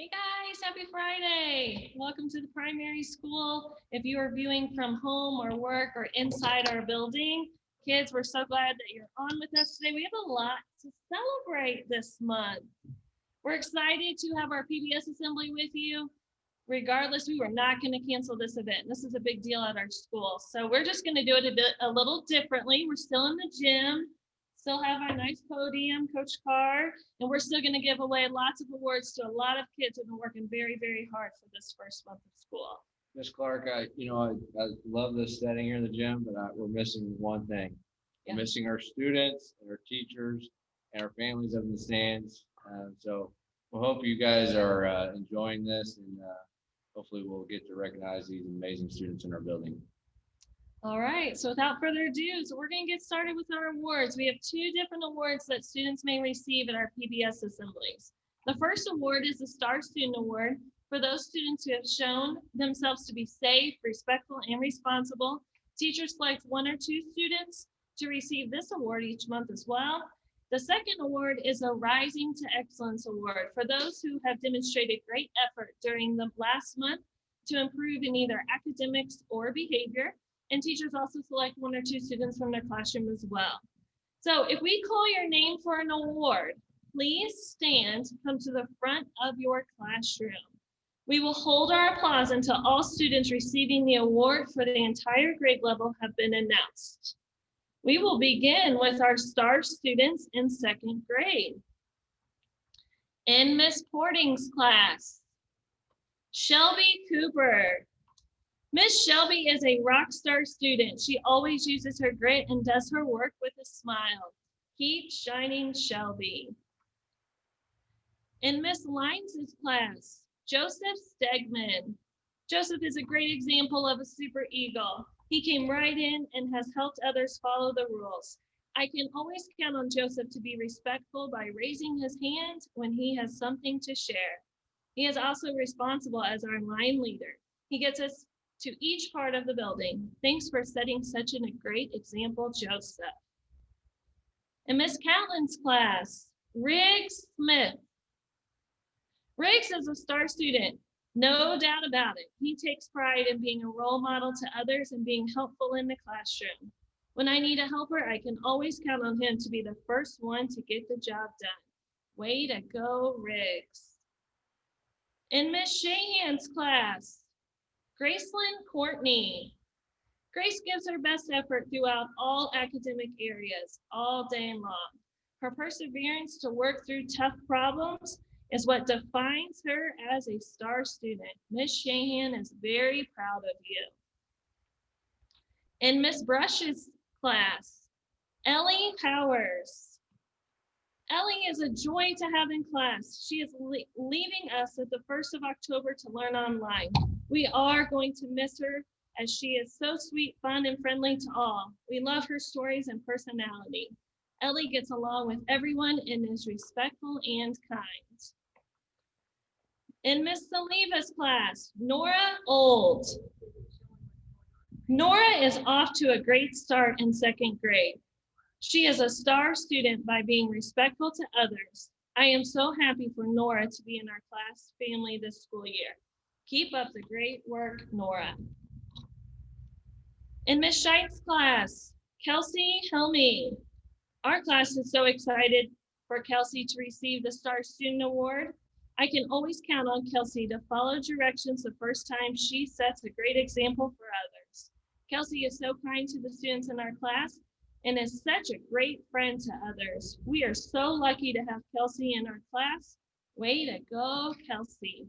Hey guys, happy Friday. Welcome to the primary school. If you are viewing from home or work or inside our building, kids, we're so glad that you're on with us today. We have a lot to celebrate this month. We're excited to have our PBS Assembly with you. Regardless, we were not going to cancel this event. This is a big deal at our school. So we're just going to do it a little differently. We're still in the gym. Still have our nice podium, Coach Carr, and we're still going to give away lots of awards to a lot of kids who've been working very, very hard for this first month of school. Miss Clark, I love this setting here in the gym, but we're missing one thing. We're missing our students and our teachers and our families up in the stands. So we hope you guys are enjoying this, and hopefully we'll get to recognize these amazing students in our building. All right, so without further ado, we're going to get started with our awards. We have two different awards that students may receive at our PBS assemblies. The first award is the Star Student Award for those students who have shown themselves to be safe, respectful, and responsible. Teachers select one or two students to receive this award each month as well. The second award is a Rising to Excellence Award for those who have demonstrated great effort during the last month to improve in either academics or behavior. And teachers also select one or two students from their classroom as well. So if we call your name for an award, please stand, come to the front of your classroom. We will hold our applause until all students receiving the award for the entire grade level have been announced. We will begin with our star students in second grade. In Miss Porting's class, Shelby Cooper. Miss Shelby is a rock star student. She always uses her grit and does her work with a smile. Keep shining, Shelby. In Miss Lines' class, Joseph Stegman. Joseph is a great example of a super eagle. He came right in and has helped others follow the rules. I can always count on Joseph to be respectful by raising his hand when he has something to share. He is also responsible as our line leader. He gets us to each part of the building. Thanks for setting such a great example, Joseph. In Miss Catlin's class, Riggs Smith. Riggs is a star student, no doubt about it. He takes pride in being a role model to others and being helpful in the classroom. When I need a helper, I can always count on him to be the first one to get the job done. Way to go, Riggs. In Miss Shahan's class, Gracelyn Courtney. Grace gives her best effort throughout all academic areas, all day long. Her perseverance to work through tough problems is what defines her as a star student. Miss Shahan is very proud of you. In Miss Brush's class, Ellie Powers. Ellie is a joy to have in class. She is leaving us at the 1st of October to learn online. We are going to miss her as she is so sweet, fun, and friendly to all. We love her stories and personality. Ellie gets along with everyone and is respectful and kind. In Miss Saliva's class, Nora Old. Nora is off to a great start in second grade. She is a star student by being respectful to others. I am so happy for Nora to be in our class family this school year. Keep up the great work, Nora. In Miss Scheidt's class, Kelsey Helmy. Our class is so excited for Kelsey to receive the Star Student Award. I can always count on Kelsey to follow directions the first time she sets a great example for others. Kelsey is so kind to the students in our class and is such a great friend to others. We are so lucky to have Kelsey in our class. Way to go, Kelsey.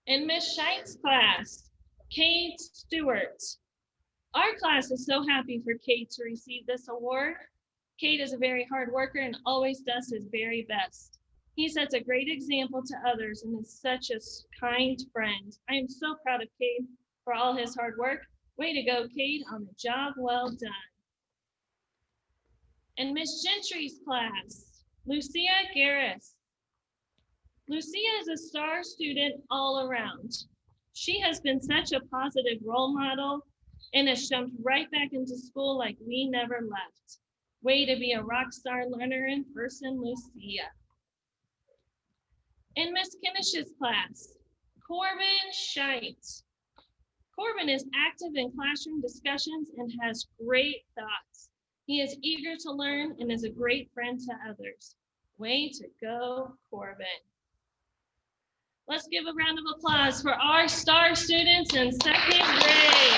In Miss Scheidt's class, Kate Stewart. Our class is so happy for Kate to receive this award. Kate is a very hard worker and always does his very best. He sets a great example to others and is such a kind friend. I am so proud of Kate for all his hard work. Way to go, Kate, on the job well done. In Miss Gentry's class, Lucia Garris. Lucia is a star student all around. She has been such a positive role model and has jumped right back into school like we never left. Way to be a rock star learner in person, Lucia. In Miss Kinnish's class, Corbin Scheidt. Corbin is active in classroom discussions and has great thoughts. He is eager to learn and is a great friend to others. Way to go, Corbin. Let's give a round of applause for our star students in second grade.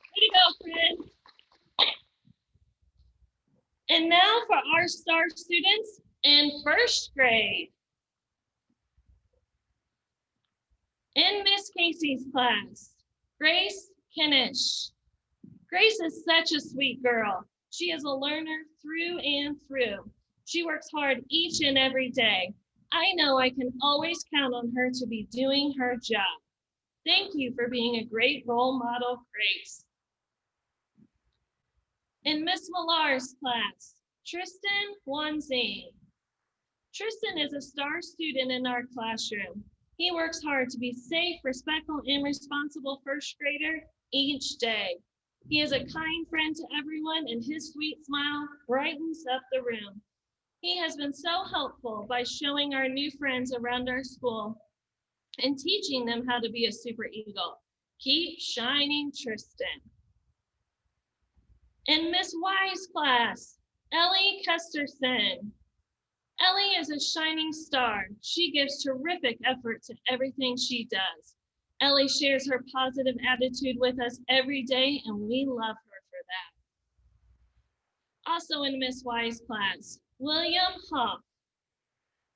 Way to go, friend. And now for our star students in first grade. In Miss Casey's class, Grace Kinnish. Grace is such a sweet girl. She is a learner through and through. She works hard each and every day. I know I can always count on her to be doing her job. Thank you for being a great role model, Grace. In Miss Millar's class, Tristan Wanzing. Tristan is a star student in our classroom. He works hard to be safe, respectful, and responsible first grader each day. He is a kind friend to everyone, and his sweet smile brightens up the room. He has been so helpful by showing our new friends around our school and teaching them how to be a super eagle. Keep shining, Tristan. In Miss Y's class, Ellie Kesterson. Ellie is a shining star. She gives terrific effort to everything she does. Ellie shares her positive attitude with us every day, and we love her for that. Also in Miss Y's class, William Hoff.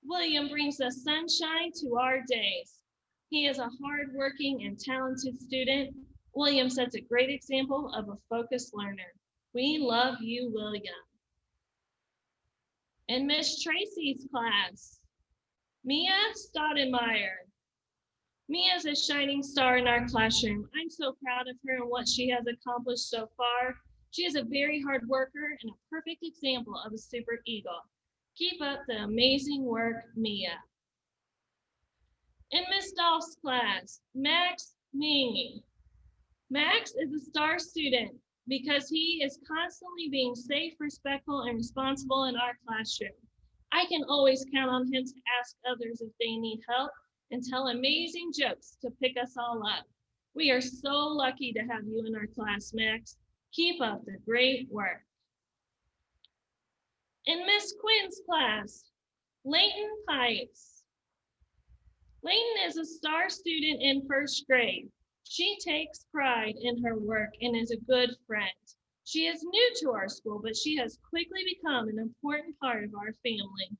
William brings the sunshine to our days. He is a hardworking and talented student. William sets a great example of a focused learner. We love you, William. In Miss Tracy's class, Mia Stoudemire. Mia is a shining star in our classroom. I'm so proud of her and what she has accomplished so far. She is a very hard worker and a perfect example of a super eagle. Keep up the amazing work, Mia. In Miss Dolph's class, Max Mingy. Max is a star student because he is constantly being safe, respectful, and responsible in our classroom. I can always count on him to ask others if they need help and tell amazing jokes to pick us all up. We are so lucky to have you in our class, Max. Keep up the great work. In Miss Quinn's class, Layton Pipes. Layton is a star student in first grade. She takes pride in her work and is a good friend. She is new to our school, but she has quickly become an important part of our family.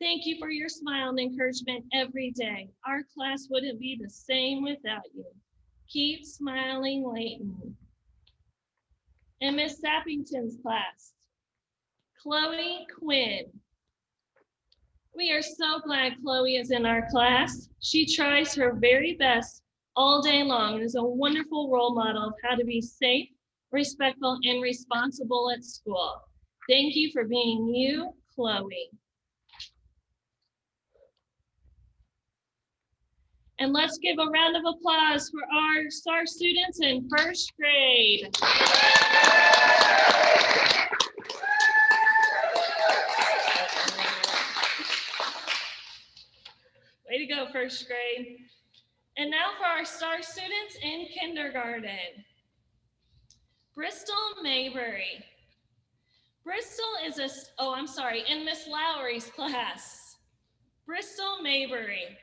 Thank you for your smile and encouragement every day. Our class wouldn't be the same without you. Keep smiling, Layton. In Miss Sappington's class, Chloe Quinn. We are so glad Chloe is in our class. She tries her very best all day long and is a wonderful role model of how to be safe, respectful, and responsible at school. Thank you for being you, Chloe. And let's give a round of applause for our star students in first grade. Way to go, first grade. And now for our star students in kindergarten. Bristol Maybury. Bristol is in Miss Lowry's class. Bristol Maybury.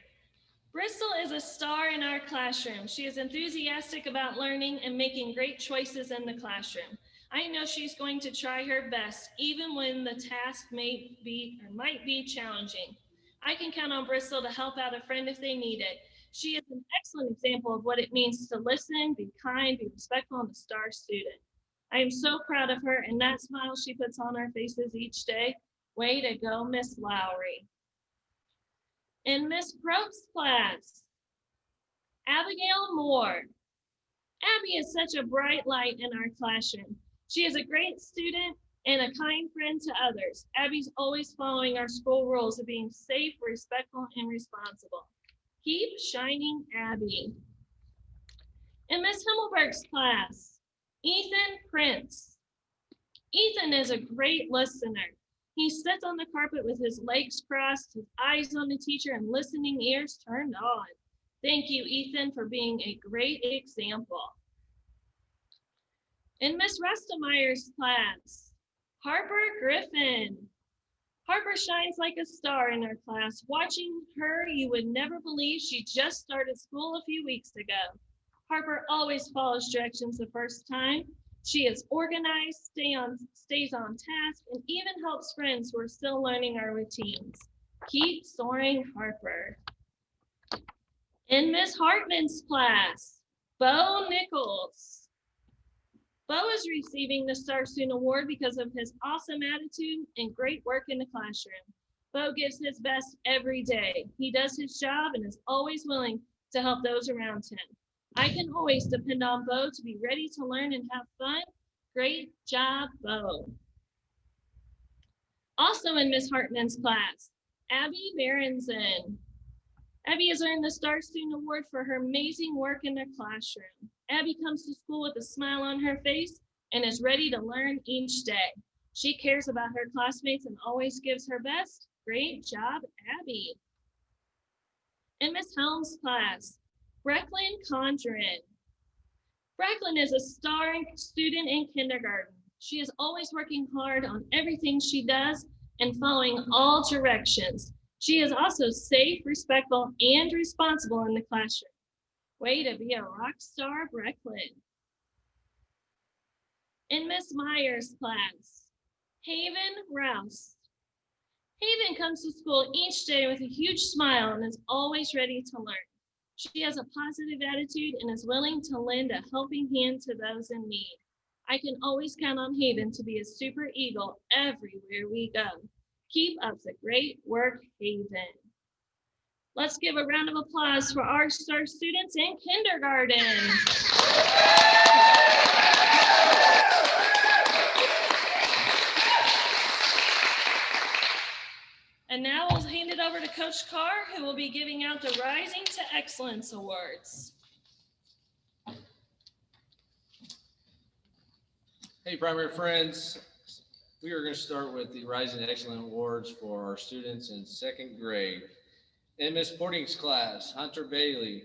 Bristol is a star in our classroom. She is enthusiastic about learning and making great choices in the classroom. I know she's going to try her best, even when the task might be challenging. I can count on Bristol to help out a friend if they need it. She is an excellent example of what it means to listen, be kind, be respectful, and a star student. I am so proud of her and that smile she puts on our faces each day. Way to go, Miss Lowry. In Miss Probst's class, Abigail Moore. Abby is such a bright light in our classroom. She is a great student and a kind friend to others. Abby's always following our school rules of being safe, respectful, and responsible. Keep shining, Abby. In Miss Himmelberg's class, Ethan Prince. Ethan is a great listener. He sits on the carpet with his legs crossed, his eyes on the teacher, and listening ears turned on. Thank you, Ethan, for being a great example. In Miss Restemeyer's class, Harper Griffin. Harper shines like a star in our class. Watching her, you would never believe she just started school a few weeks ago. Harper always follows directions the first time. She is organized, stays on task, and even helps friends who are still learning our routines. Keep soaring, Harper. In Miss Hartman's class, Bo Nichols. Bo is receiving the Star Student Award because of his awesome attitude and great work in the classroom. Bo gives his best every day. He does his job and is always willing to help those around him. I can always depend on Bo to be ready to learn and have fun. Great job, Bo. Also in Miss Hartman's class, Abby Berenson. Abby has earned the Star Student Award for her amazing work in the classroom. Abby comes to school with a smile on her face and is ready to learn each day. She cares about her classmates and always gives her best. Great job, Abby. In Miss Helms' class, Brecklin Condren. Brecklin is a star student in kindergarten. She is always working hard on everything she does and following all directions. She is also safe, respectful, and responsible in the classroom. Way to be a rock star, Brecklin. In Miss Meyer's class, Haven Rouse. Haven comes to school each day with a huge smile and is always ready to learn. She has a positive attitude and is willing to lend a helping hand to those in need. I can always count on Haven to be a super eagle everywhere we go. Keep up the great work, Haven. Let's give a round of applause for our star students in kindergarten. And now we'll hand it over to Coach Carr, who will be giving out the Rising to Excellence Awards. Hey, primary friends. We are going to start with the Rising to Excellence Awards for our students in second grade. In Miss Porting's class, Hunter Bailey.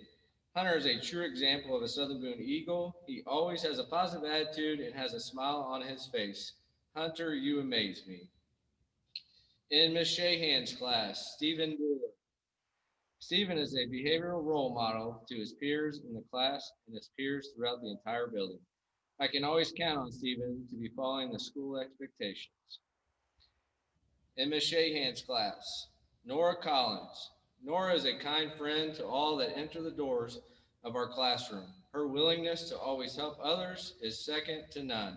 Hunter is a true example of a Southern Boone Eagle. He always has a positive attitude and has a smile on his face. Hunter, you amaze me. In Miss Shahan's class, Stephen Brewer. Stephen is a behavioral role model to his peers in the class and his peers throughout the entire building. I can always count on Stephen to be following the school expectations. In Miss Shahan's class, Nora Collins. Nora is a kind friend to all that enter the doors of our classroom. Her willingness to always help others is second to none.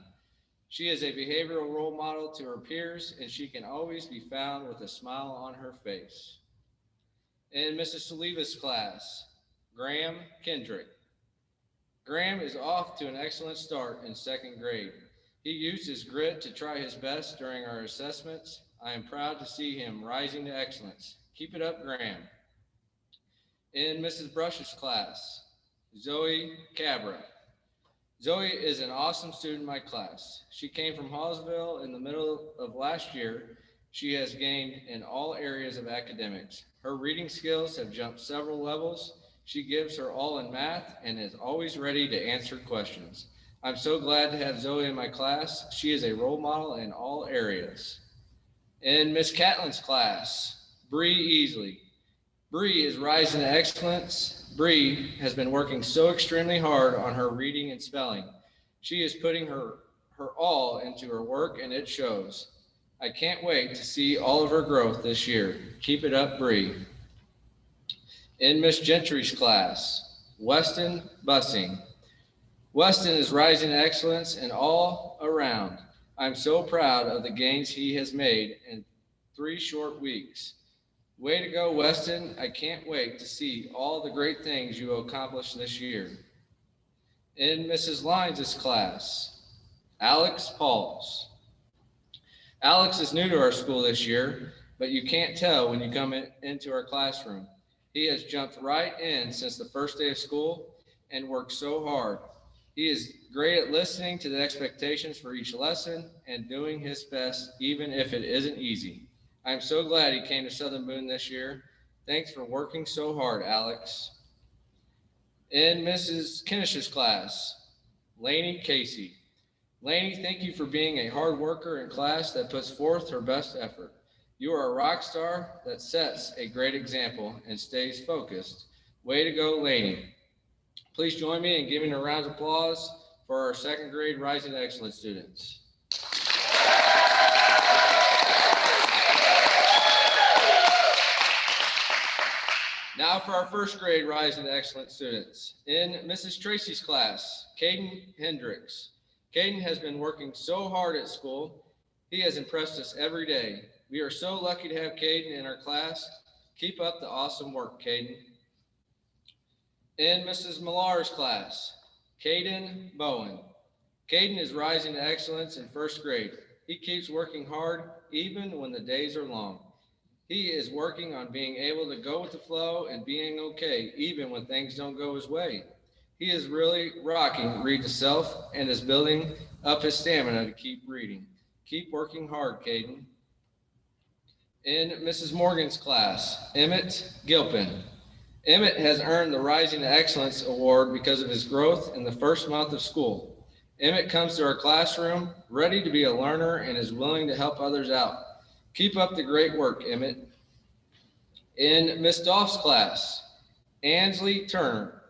She is a behavioral role model to her peers, and she can always be found with a smile on her face. In Mrs. Saliva's class, Graham Kendrick. Graham is off to an excellent start in second grade. He used his grit to try his best during our assessments. I am proud to see him rising to excellence. Keep it up, Graham. In Mrs. Brush's class, Zoe Cabra. Zoe is an awesome student in my class. She came from Hallsville in the middle of last year. She has gained in all areas of academics. Her reading skills have jumped several levels. She gives her all in math and is always ready to answer questions. I'm so glad to have Zoe in my class. She is a role model in all areas. In Miss Catlin's class, Bree Easley. Bree is rising to excellence. Bree has been working so extremely hard on her reading and spelling. She is putting her all into her work and it shows. I can't wait to see all of her growth this year. Keep it up, Bree. In Miss Gentry's class, Weston Bussing. Weston is rising to excellence in all around. I'm so proud of the gains he has made in 3 short weeks. Way to go, Weston. I can't wait to see all the great things you will accomplish this year. In Mrs. Lyons' class, Alex Pauls. Alex is new to our school this year, but you can't tell when you come into our classroom. He has jumped right in since the first day of school and worked so hard. He is great at listening to the expectations for each lesson and doing his best, even if it isn't easy. I'm so glad he came to Southern Boone this year. Thanks for working so hard, Alex. In Mrs. Kinish's class, Lainey Casey. Lainey, thank you for being a hard worker in class that puts forth her best effort. You are a rock star that sets a great example and stays focused. Way to go, Lainey. Please join me in giving a round of applause for our second grade Rising to Excellence students. Now for our first grade Rising to Excellence students. In Mrs. Tracy's class, Caden Hendricks. Caden has been working so hard at school. He has impressed us every day. We are so lucky to have Caden in our class. Keep up the awesome work, Caden. In Mrs. Millar's class, Caden Bowen. Caden is rising to excellence in first grade. He keeps working hard even when the days are long. He is working on being able to go with the flow and being okay even when things don't go his way. He is really rocking Read to Self and is building up his stamina to keep reading. Keep working hard, Caden. In Mrs. Morgan's class, Emmett Gilpin. Emmett has earned the Rising to Excellence Award because of his growth in the first month of school. Emmett comes to our classroom ready to be a learner and is willing to help others out. Keep up the great work, Emmett. In Miss Doff's class, Ansley Turner.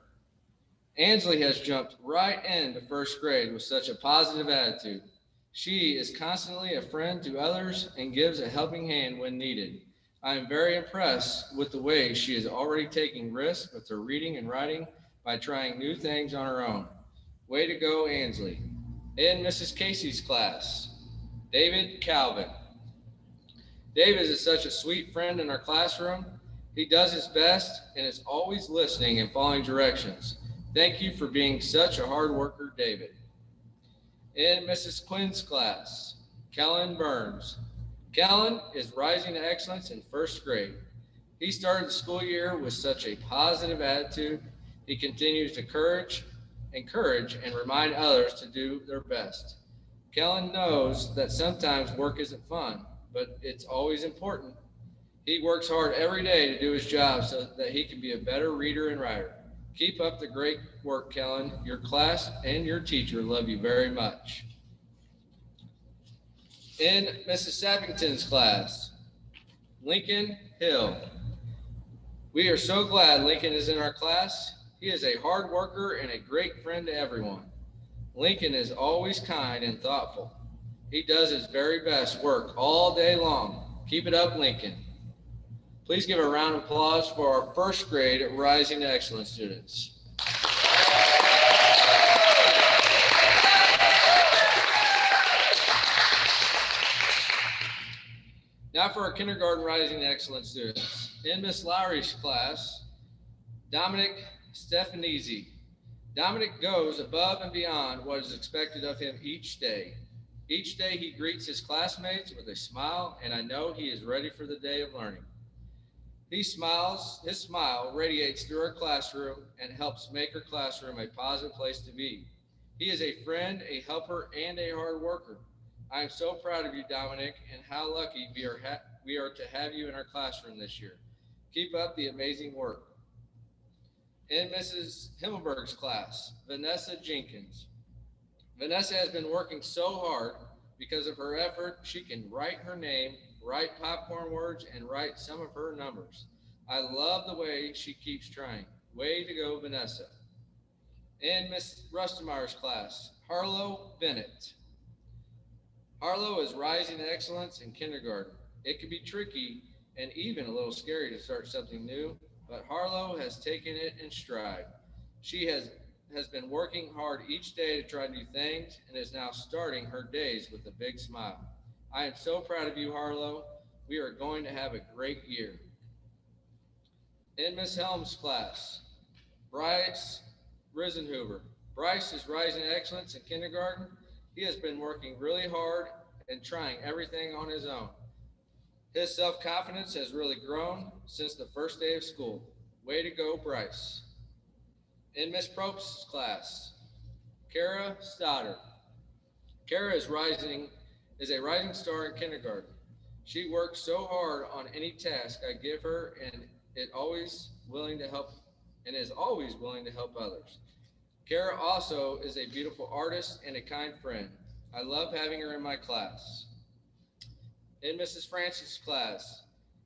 Ansley has jumped right into first grade with such a positive attitude. She is constantly a friend to others and gives a helping hand when needed. I am very impressed with the way she is already taking risks with her reading and writing by trying new things on her own. Way to go, Ansley. In Mrs. Casey's class, David Calvin. David is such a sweet friend in our classroom. He does his best and is always listening and following directions. Thank you for being such a hard worker, David. In Mrs. Quinn's class, Kellen Burns. Kellen is rising to excellence in first grade. He started the school year with such a positive attitude. He continues to encourage and remind others to do their best. Kellen knows that sometimes work isn't fun, but it's always important. He works hard every day to do his job so that he can be a better reader and writer. Keep up the great work, Kellen. Your class and your teacher love you very much. In Mrs. Sappington's class, Lincoln Hill. We are so glad Lincoln is in our class. He is a hard worker and a great friend to everyone. Lincoln is always kind and thoughtful. He does his very best work all day long. Keep it up, Lincoln. Please give a round of applause for our first grade Rising to Excellence students. Now for our kindergarten Rising to Excellence students. In Miss Lowry's class, Dominic Stefanese. Dominic goes above and beyond what is expected of him each day. Each day he greets his classmates with a smile, and I know he is ready for the day of learning. His smile radiates through our classroom and helps make our classroom a positive place to be. He is a friend, a helper, and a hard worker. I am so proud of you, Dominic, and how lucky we are to have you in our classroom this year. Keep up the amazing work. In Mrs. Himmelberg's class, Vanessa Jenkins. Vanessa has been working so hard. Because of her effort, she can write her name, write popcorn words, and write some of her numbers. I love the way she keeps trying. Way to go, Vanessa. In Miss Rustemeyer's class, Harlow Bennett. Harlow is rising to excellence in kindergarten. It can be tricky and even a little scary to start something new, but Harlow has taken it in stride. She has been working hard each day to try new things and is now starting her days with a big smile. I am so proud of you, Harlow. We are going to have a great year. In Miss Helm's class, Bryce Risenhuber. Bryce is rising to excellence in kindergarten. He has been working really hard and trying everything on his own. His self-confidence has really grown since the first day of school. Way to go, Bryce. In Miss Probst's class, Kara Stoddard. Kara is a rising star in kindergarten. She works so hard on any task I give her it always willing to help and is always willing to help others. Kara also is a beautiful artist and a kind friend. I love having her in my class. In Mrs. Francis' class,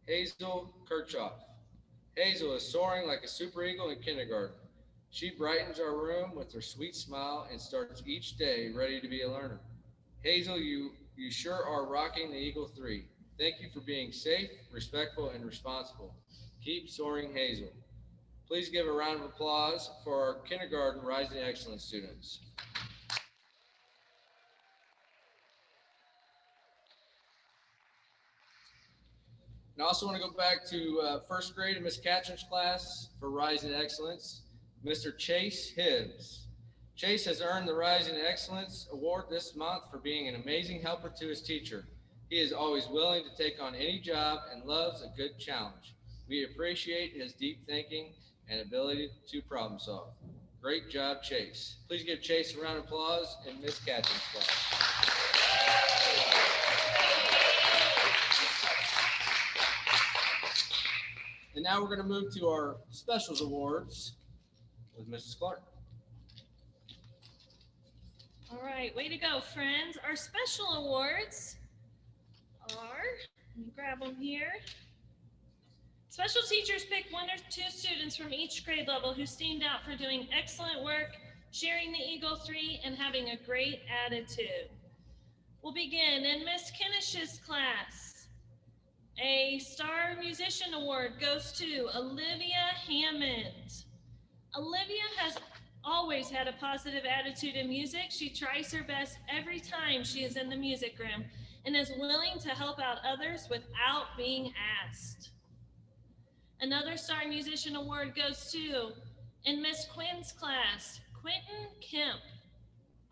Hazel Kirchhoff. Hazel is soaring like a super eagle in kindergarten. She brightens our room with her sweet smile and starts each day ready to be a learner. Hazel, you sure are rocking the Eagle 3. Thank you for being safe, respectful, and responsible. Keep soaring, Hazel. Please give a round of applause for our kindergarten Rising Excellence students. And I also want to go back to first grade in Miss Katrin's class for Rising Excellence, Mr. Chase Hibbs. Chase has earned the Rising Excellence Award this month for being an amazing helper to his teacher. He is always willing to take on any job and loves a good challenge. We appreciate his deep thinking and ability to problem solve. Great job, Chase. Please give Chase a round of applause in Miss Katrin's class. And now we're going to move to our specials awards with Mrs. Clark. All right, way to go, friends. Our special awards are, let me grab them here. Special teachers pick 1 or 2 students from each grade level who steamed out for doing excellent work, sharing the Eagle 3, and having a great attitude. We'll begin in Miss Kinnish's class. A Star Musician Award goes to Olivia Hammond. Olivia has always had a positive attitude in music. She tries her best every time she is in the music room and is willing to help out others without being asked. Another Star Musician Award goes to, in Miss Quinn's class, Quentin Kemp.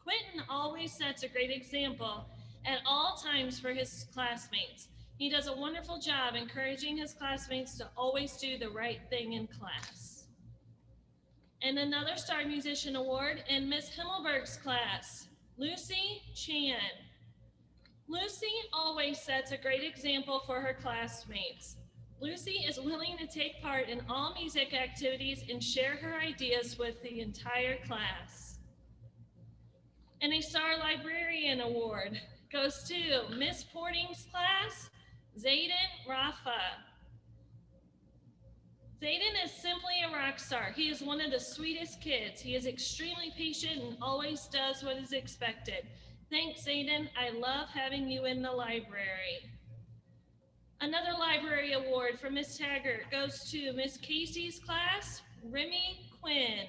Quentin always sets a great example at all times for his classmates. He does a wonderful job encouraging his classmates to always do the right thing in class. And another Star Musician Award in Miss Himmelberg's class, Lucy Chan. Lucy always sets a great example for her classmates. Lucy is willing to take part in all music activities and share her ideas with the entire class. And a Star Librarian Award goes to Miss Porting's class, Zayden Rafa. Zayden is simply a rock star. He is one of the sweetest kids. He is extremely patient and always does what is expected. Thanks, Zayden. I love having you in the library. Another library award from Miss Taggart goes to Miss Casey's class, Remy Quinn.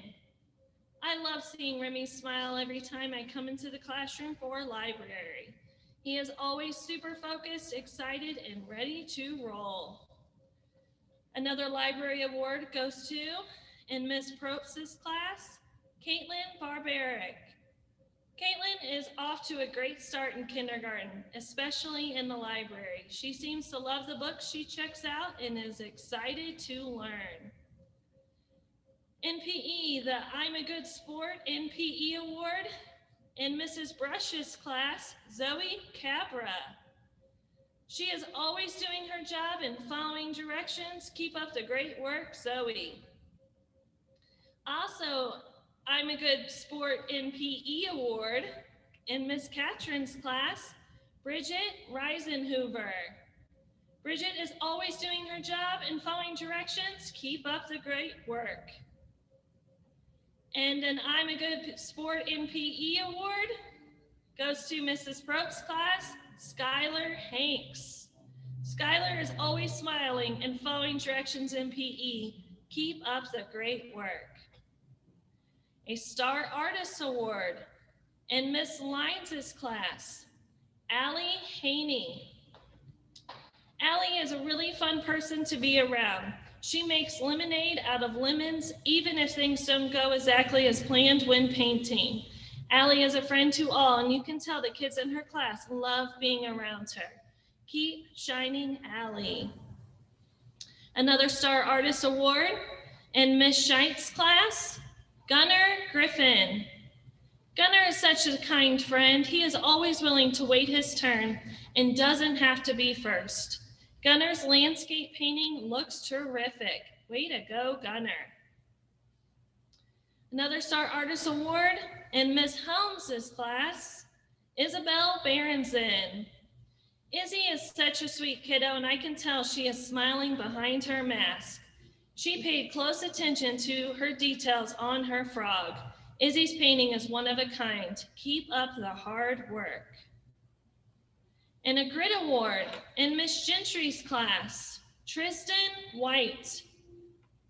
I love seeing Remy smile every time I come into the classroom for library. He is always super focused, excited, and ready to roll. Another library award goes to, in Miss Propst's class, Caitlin Barbaric. Caitlin is off to a great start in kindergarten, especially in the library. She seems to love the books she checks out and is excited to learn. In PE, the I'm a Good Sport in PE award in Mrs. Brush's class, Zoe Cabra. She is always doing her job and following directions. Keep up the great work, Zoe. Also, I'm a Good Sport in PE award in Miss Katrin's class, Bridget Reisenhuber. Bridget is always doing her job and following directions. Keep up the great work. And an I'm a Good Sport in PE award goes to Mrs. Probst's class, Skylar Hanks. Skylar is always smiling and following directions in PE. Keep up the great work. A Star Artist Award in Miss Lines' class, Allie Haney. Allie is a really fun person to be around. She makes lemonade out of lemons, even if things don't go exactly as planned when painting. Allie is a friend to all, and you can tell the kids in her class love being around her. Keep shining, Allie. Another Star Artist Award in Miss Scheint's class, Gunnar Griffin. Gunnar is such a kind friend. He is always willing to wait his turn and doesn't have to be first. Gunnar's landscape painting looks terrific. Way to go, Gunnar. Another Star Artist Award in Miss Helms's class, Isabel Berenson. Izzy is such a sweet kiddo, and I can tell she is smiling behind her mask. She paid close attention to her details on her frog. Izzy's painting is one of a kind. Keep up the hard work. And a Grit Award in Miss Gentry's class, Tristan White.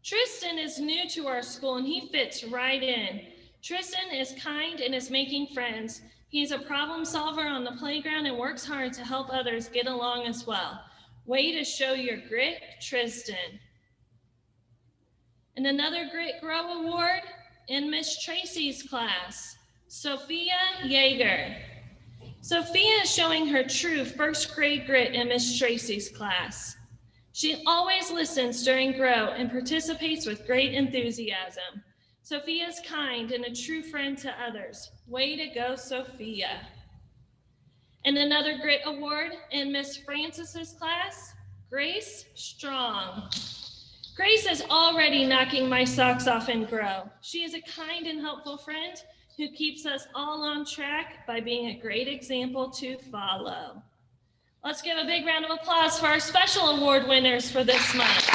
Tristan is new to our school and he fits right in. Tristan is kind and is making friends. He's a problem solver on the playground and works hard to help others get along as well. Way to show your grit, Tristan. And another Grit Grow Award in Miss Tracy's class, Sophia Yeager. Sophia is showing her true first grade grit in Miss Tracy's class. She always listens during Grow and participates with great enthusiasm. Sophia is kind and a true friend to others. Way to go, Sophia. And another Grit Award in Miss Francis's class, Grace Strong. Grace is already knocking my socks off in Grow. She is a kind and helpful friend who keeps us all on track by being a great example to follow. Let's give a big round of applause for our special award winners for this month.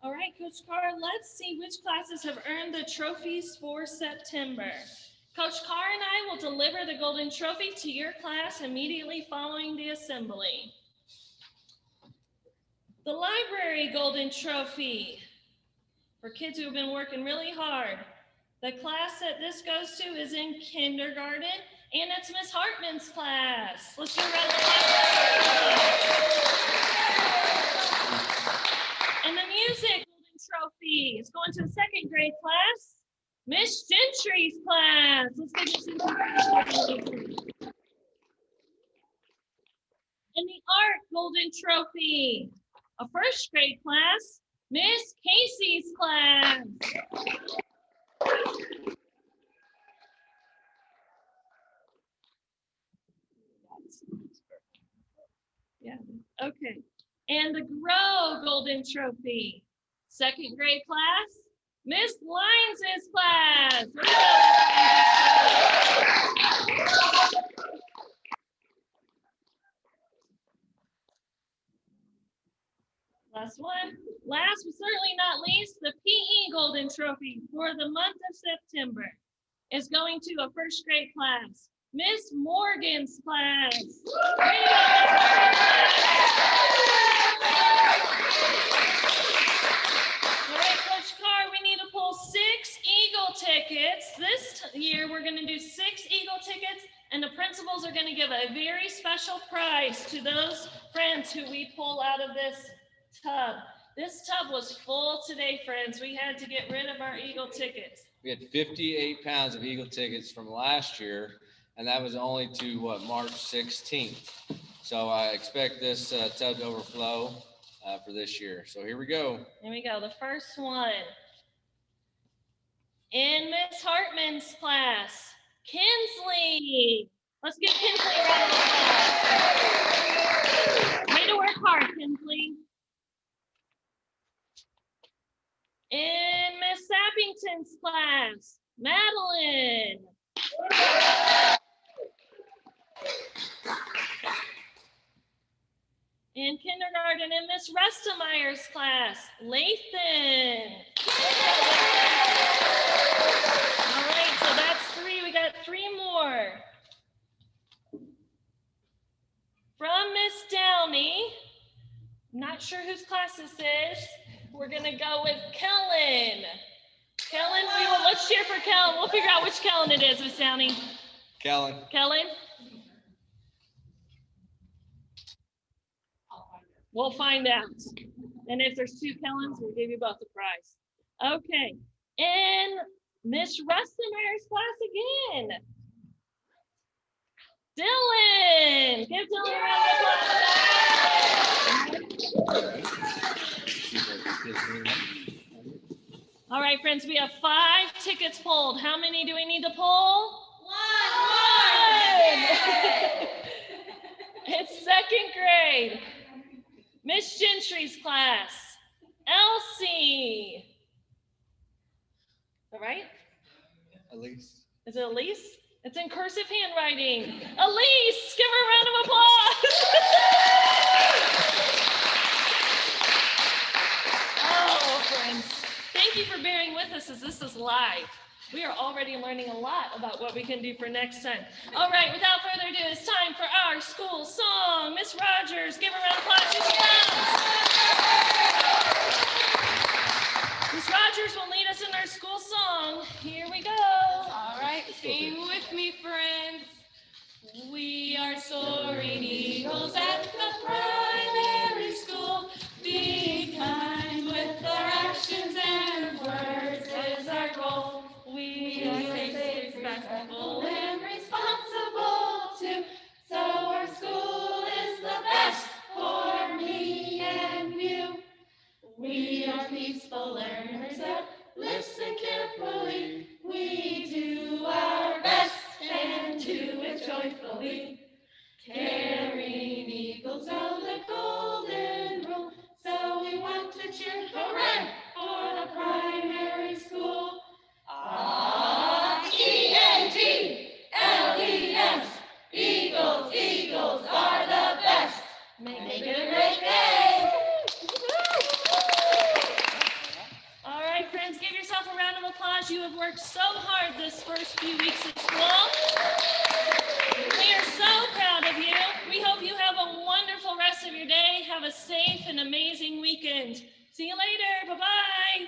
All right, Coach Carr, let's see which classes have earned the trophies for September. Coach Carr and I will deliver the golden trophy to your class immediately following the assembly. The library golden trophy for kids who have been working really hard. The class that this goes to is in kindergarten, and it's Miss Hartman's class. Let's do a round of applause. And the music golden trophy is going to the second grade class, Miss Gentry's class. Let's give it some. And the art golden trophy, a first grade class, Miss Casey's class. Yeah, okay. And the Grow golden trophy, second grade class, Miss Lyons' class. Last one. Last but certainly not least, the PE golden trophy for the month of September is going to a first grade class, Miss Morgan's class. All right, Coach Carr, we need to pull 6 Eagle tickets. This year, we're going to do 6 Eagle tickets, and the principals are going to give a very special prize to those friends who we pull out of this tub. This tub was full today, friends. We had to get rid of our Eagle tickets. We had 58 pounds of Eagle tickets from last year, and that was only to March 16th. So I expect this tub to overflow for this year. So here we go. Here we go. The first one. In Miss Hartman's class, Kinsley. Let's give Kinsley a round of applause. Way to work hard, Kinsley. In Miss Sappington's class, Madeline. In kindergarten, in Miss Rustemeyer's class, Lathan. All right, so that's 3. We got 3 more. From Miss Downey, not sure whose class this is. We're gonna go with Kellen. Kellen, let's cheer for Kellen. We'll figure out which Kellen it is, Miss Downey. Kellen. Kellen? We'll find out. And if there's 2 Kellens, we'll give you both a prize. Okay, and Miss Rustemeyer's class again. Dylan, give Dylan a round of applause. All right, friends, we have 5 tickets pulled. How many do we need to pull? One. It's 2nd grade. Miss Gentry's class. Elsie. All right? Elise. Is it Elise? It's in cursive handwriting. Elise, give her a round of applause. Oh, friends, thank you for bearing with us as this is live. We are already learning a lot about what we can do for next time. All right, without further ado, it's time for our school song. Miss Rogers, give her a round of applause. Here she comes. Miss Rogers will lead us in our school song. Here we go. All right, sing with me, friends. We are soaring eagles at the primary school. Be kind with our actions and words is our goal. We are safe, respectful, and responsible too. So our school is the best for me and you. We are peaceful learners that listen carefully. We do our best and do it joyfully. Caring eagles know the golden rule, so we want to cheer hooray for the primary school. E-A-G-L-E-S, Eagles, Eagles are the best. Make it a great day. All right, friends, give yourself a round of applause. You have worked so hard this first few weeks of school. We are so proud of you. We hope you have a wonderful rest of your day. Have a safe and amazing weekend. See you later. Bye-bye.